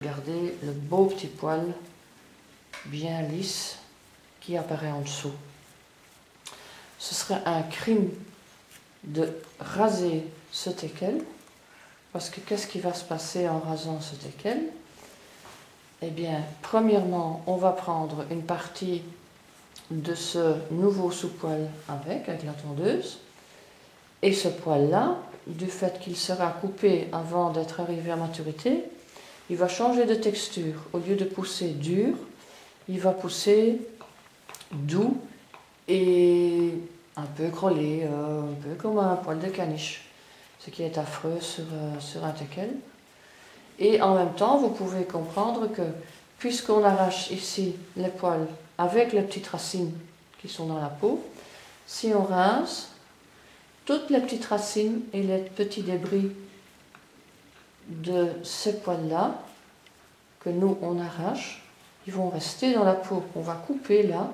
Regardez le beau petit poil bien lisse qui apparaît en dessous. Ce serait un crime de raser ce teckel, parce que qu'est-ce qui va se passer en rasant ce teckel? Eh bien, premièrement, on va prendre une partie de ce nouveau sous-poil avec la tondeuse, et ce poil-là, du fait qu'il sera coupé avant d'être arrivé à maturité, il va changer de texture. Au lieu de pousser dur, il va pousser doux et un peu crôlé, un peu comme un poil de caniche, ce qui est affreux sur un teckel. Et en même temps, vous pouvez comprendre que puisqu'on arrache ici les poils avec les petites racines qui sont dans la peau, si on rince, toutes les petites racines et les petits débris de ces poils-là, que nous on arrache, ils vont rester dans la peau. On va couper là,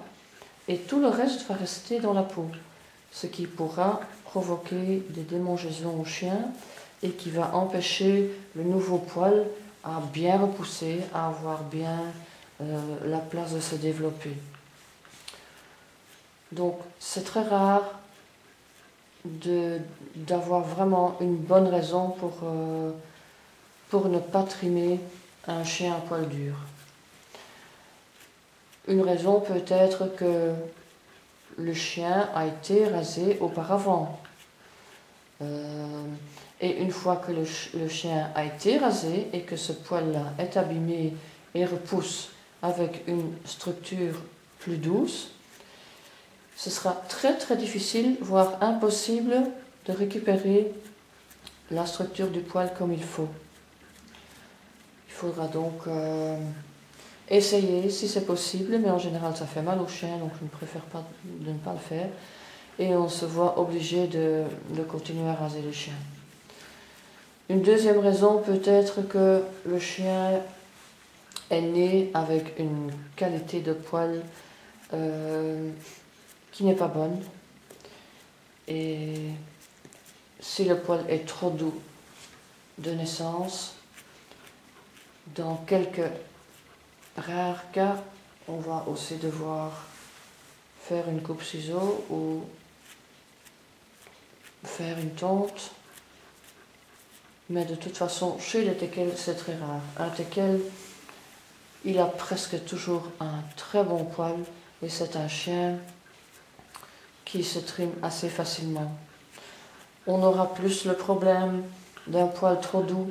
et tout le reste va rester dans la peau, ce qui pourra provoquer des démangeaisons au chien et qui va empêcher le nouveau poil à bien repousser, à avoir bien la place de se développer. Donc c'est très rare d'avoir vraiment une bonne raison pour ne pas trimer un chien à poil dur. Une raison peut être que le chien a été rasé auparavant. Et une fois que le chien a été rasé et que ce poil-là est abîmé et repousse avec une structure plus douce, ce sera très très difficile, voire impossible, de récupérer la structure du poil comme il faut. Il faudra donc essayer si c'est possible, mais en général ça fait mal au chien, donc je ne préfère pas de ne pas le faire. Et on se voit obligé de continuer à raser le chien. Une deuxième raison peut être que le chien est né avec une qualité de poil qui n'est pas bonne. Et si le poil est trop doux de naissance, dans quelques rares cas, on va aussi devoir faire une coupe ciseaux ou faire une tonte. Mais de toute façon, chez les teckels, c'est très rare. Un teckel, il a presque toujours un très bon poil et c'est un chien qui se trime assez facilement. On aura plus le problème d'un poil trop doux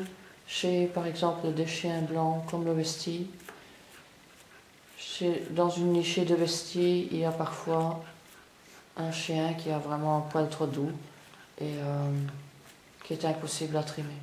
chez, par exemple, des chiens blancs comme le Westie. Dans une nichée de Westie, il y a parfois un chien qui a vraiment un poil trop doux et qui est impossible à trimer.